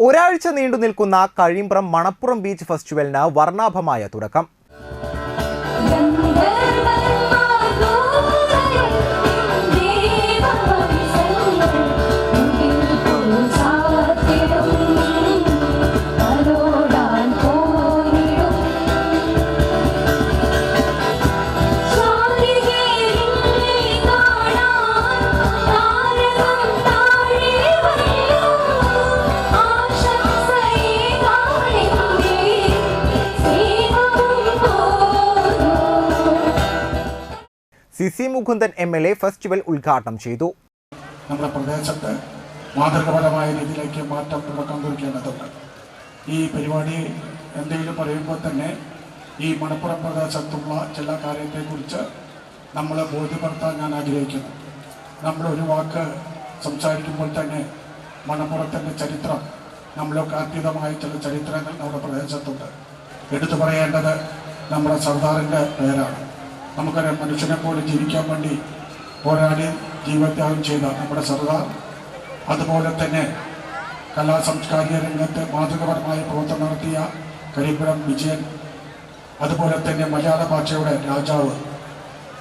ഒരാഴ്ച നീണ്ടു നിൽക്കുന്ന കഴിമ്പ്രം മണപ്പുറം ബീച്ച് ഫെസ്റ്റിവലിന് വർണ്ണാഭമായ തുടക്കം. സി മുകുന്ദൻ MLA ഫെസ്റ്റിവൽ ഉദ്ഘാടനം ചെയ്തു. നമ്മുടെ പ്രദേശത്ത് മാതൃകാപരമായ രീതിയിലേക്ക് മാറ്റം തുടക്കം കുറിക്കേണ്ടതുണ്ട്. ഈ പരിപാടി എന്തെങ്കിലും പറയുമ്പോൾ തന്നെ ഈ മണപ്പുറം പ്രദേശത്തുള്ള ചില കാര്യത്തെക്കുറിച്ച് നമ്മൾ ബോധ്യപ്പെടുത്താൻ ഞാൻ ആഗ്രഹിക്കുന്നു. നമ്മൾ ഒരു വാക്ക് സംസാരിക്കുമ്പോൾ തന്നെ മണപ്പുറത്തിൻ്റെ ചരിത്രം, നമ്മളൊക്കെ അതീതമായ ചില ചരിത്രങ്ങൾ നമ്മുടെ പ്രദേശത്തുണ്ട്. എടുത്തു പറയേണ്ടത് നമ്മുടെ സർദാറിൻ്റെ പേരാണ്. നമുക്കൊരു മനുഷ്യനെ പോലെ ജീവിക്കാൻ വേണ്ടി പോരാടി ജീവത്യാഗം ചെയ്ത നമ്മുടെ സർദാർ, അതുപോലെ തന്നെ കലാസാംസ്കാരിക രംഗത്ത് മാതൃകാപരമായ പ്രവർത്തനം നടത്തിയ കരിമ്പുഴം വിജയൻ, അതുപോലെ തന്നെ മലയാള ഭാഷയുടെ രാജാവ്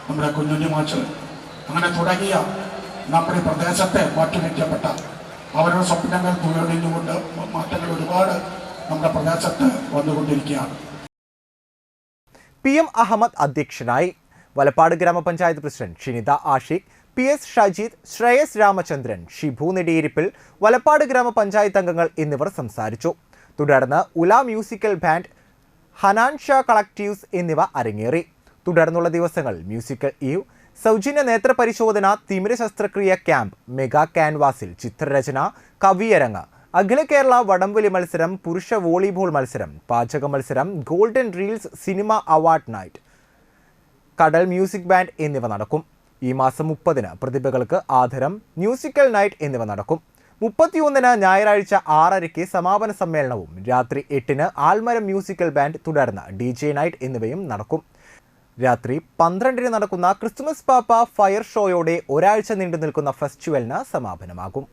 നമ്മുടെ കുഞ്ഞുഞ്ഞു മാച്ച്, അങ്ങനെ തുടങ്ങിയ നമ്മുടെ പ്രദേശത്തെ മാറ്റിവെക്കപ്പെട്ട അവരുടെ സ്വപ്നങ്ങൾ തുഴഞ്ഞുകൊണ്ട് മാറ്റങ്ങൾ ഒരുപാട് നമ്മുടെ പ്രദേശത്ത് വന്നുകൊണ്ടിരിക്കുകയാണ്. PM അഹമ്മദ് അധ്യക്ഷനായി. വലപ്പാട് ഗ്രാമപഞ്ചായത്ത് പ്രസിഡന്റ് ഷിനിത ആഷിഖ്, PS ഷജീദ്, ശ്രേയസ് രാമചന്ദ്രൻ, ഷിബു നെടിയിരിപ്പിൽ, വലപ്പാട് ഗ്രാമപഞ്ചായത്ത് അംഗങ്ങൾ എന്നിവർ സംസാരിച്ചു. തുടർന്ന് ഉല മ്യൂസിക്കൽ ബാൻഡ്, ഹനാൻ ഷാ കളക്റ്റീവ്സ് എന്നിവ അരങ്ങേറി. തുടർന്നുള്ള ദിവസങ്ങൾ മ്യൂസിക്കൽ ഈവ്, സൗജന്യ നേത്രപരിശോധന, തിമിര ശസ്ത്രക്രിയ ക്യാമ്പ്, മെഗാ ക്യാൻവാസിൽ ചിത്രരചന, കവിയരങ്ങ്, അഖില കേരള വടംവലി മത്സരം, പുരുഷ വോളിബോൾ മത്സരം, പാചക മത്സരം, golden reels cinema award night, കടൽ മ്യൂസിക് ബാൻഡ് എന്നിവ നടക്കും. ഈ മാസം 30-ന് പ്രതിഭകൾക്ക് ആദരം, മ്യൂസിക്കൽ നൈറ്റ് എന്നിവ നടക്കും. 31-ന് ഞായറാഴ്ച 6:30-ക്ക് സമാപന സമ്മേളനവും രാത്രി 8-ന് ആൽമരം മ്യൂസിക്കൽ ബാൻഡ്, തുടർന്ന് DJ നൈറ്റ് എന്നിവയും നടക്കും. രാത്രി 12-ന് നടക്കുന്ന ക്രിസ്തുമസ് പാപ്പ ഫയർ ഷോയോടെ ഒരാഴ്ച നീണ്ടു നിൽക്കുന്ന ഫെസ്റ്റിവലിന് സമാപനമാകും.